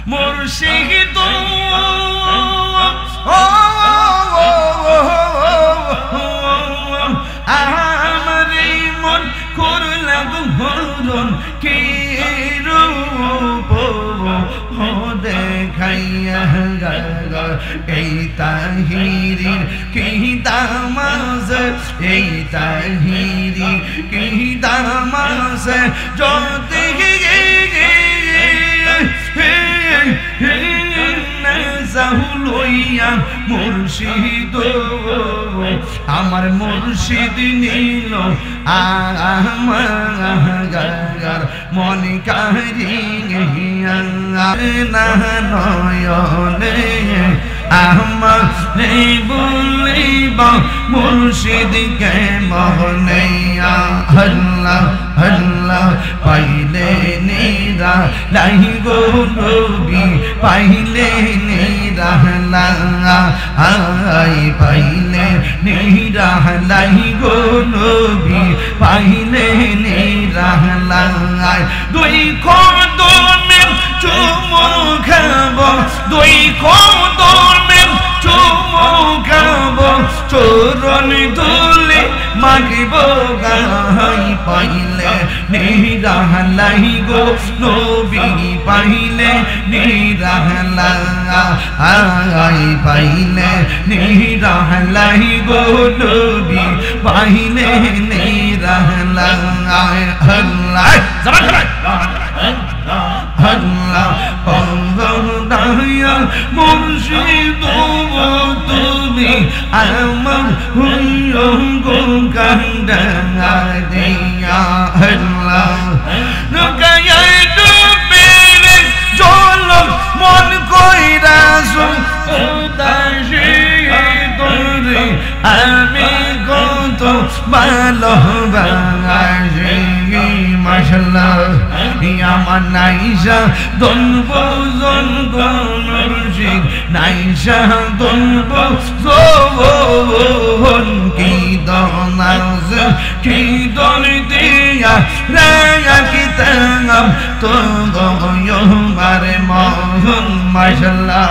মুর্শিদ আমার মন করলাম হরণ কি রূপ দেখাইয়া এই তাহিরির কি দামাজ এই তাহিরি কি দামাজ যদি লইয়া মুর্শিদ আমার মুর্শিদ নীল আমার মন কাহিয়া নয়নে আমার বলিব মুর্শিদ কে মোহনে আল্লাহ আল্লাহ পাইলে নিরা লাইগো নবী পাইলে নিরা আই পাইলে নিরা লাইগো নবী পাইলে নিরা দুই কদমে চুমু খাব দুই কদমে চুমু খাব চরণ ধুলে মাগিব গাই পাইলে নিরাহলাই গো নবী পাইলে নিরাহলাই পাইলে নিরাহলাই গো নবী পাইলে নিরাহলাই আল্লাহ আল্লাহ পরদায়া মুর্শিদ তুমি আমার হুঙ্গো কান্দা দিয়া আল্লাহ নকায়া ডুবে জল মন কইরা সুদাসি তোরে আমি কত ভালোবাসি মাশাআল্লাহ আমার নাইসা দনব জনগণশিক নাইসা দনব জোন কি দনাজ কি দন দিয়া রায়া কি তাম তো গয় মারে মন মাশাআল্লাহ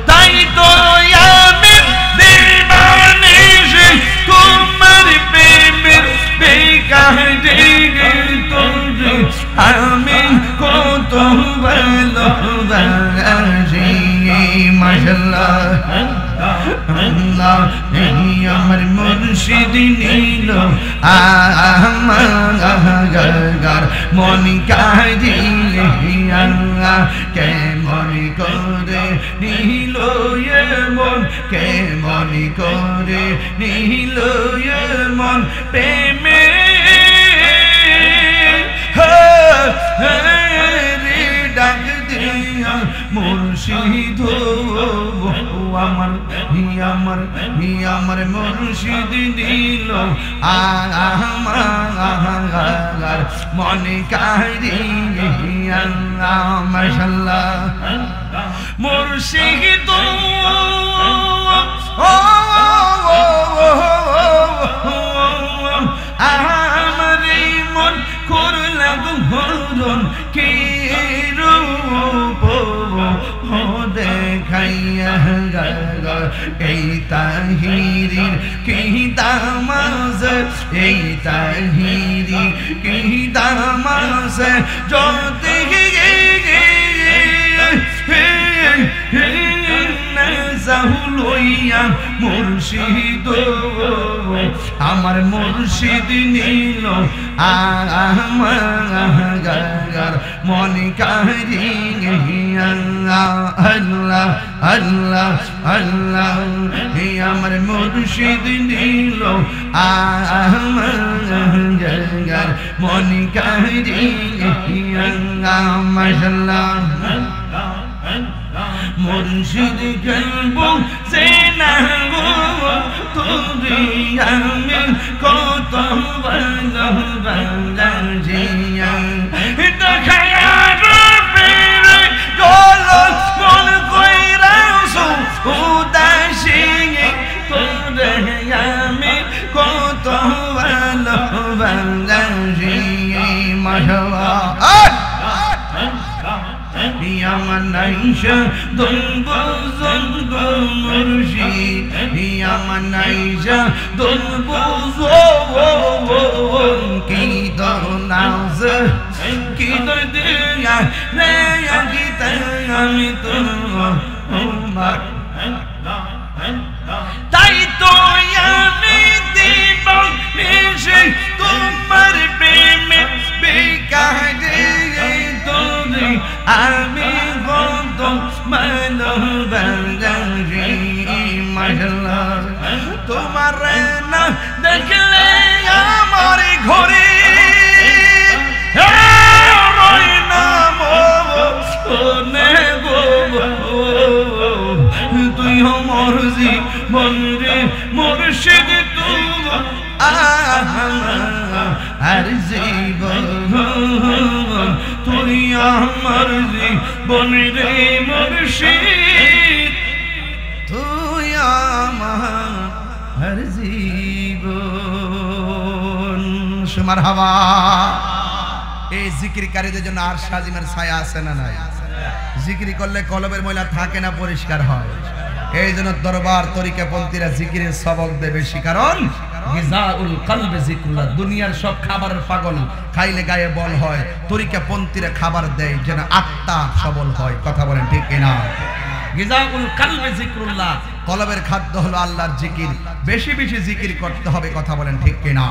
তাই তো আমি দিবানিশি তোমার প্রেমের বেকারে আমি কত ভালোবাসি মাশাআল্লাহ আল্লাহ আমার মুর্শিদ নীল আমার মন কাহিলে আল্লাহ কেমন করে নীল মন কেমন করে নীল মন প্রেমে ডাক দিয়া মুর্শিদ আমার মুর্শিদ দিল আমার মনে কাহিয়া মাশাআল্লাহ মুর্শিদ আমার মন করলাম হরণ কি রূপ দেখাইয়া এই তাহিরির কি দামাজ এই তাহিরি কি দামাজ যদি লইয়া মুর্শিদ আমার মুর্শিদ নীল আমার মন কাহিয়া আল্লাহ আল্লাহ আল্লাহ আমার মুর্শিদ নীল আমার মন কাহিয়া মাশাআল্লাহ মুর্শিদ গলব সেনা গো তুমি আমি কত ভালোবাসি দেখায়া রূপের গলব মন কইরা উদাসী তোরে আমি কত ভালোবাসি মাশাআল্লাহ আমার নাইশা দুলবুজন গো মুর্শিদ আমার নাইশা দুলবুজন কি দনাজ কি দিয়া রে কি আমি তো তাই তো আমি দিব মিশে তোমার প্রেমে বেকারে তোরে আমি কত ভালোবাসি মাশাআল্লাহ তোমার না দেখলে আমার ঘরে তুই আমার জীবন রে মুর্শিদ আর জীবন তুই আমার জীবন রে মুর্শিদ তুই আমার জীবন সুমারহাবা এই জিকিরকারীদের জন্য আর সাজিমের ছায়া আছে না নাই জিকির করলে কলবের ময়লা থাকে না পরিষ্কার হয় এই জন্য দরবার তরিকা পন্থীরা জিকিরের সবক দেয় বেশি কারণ গিজাউল কলবে জিকরুল্লাহ দুনিয়ার সব খাবারের পাগল খাইলে গায়ে বল হয় তরিকা পন্থীরা খাবার দেয় যেন আত্মা সবল হয় কথা বলেন ঠিক কিনা গিজাউল কলবে জিকরুল্লাহ কলবের খাদ্য হলো আল্লাহর জিকির বেশি বেশি জিকির করতে হবে কথা বলেন ঠিক কিনা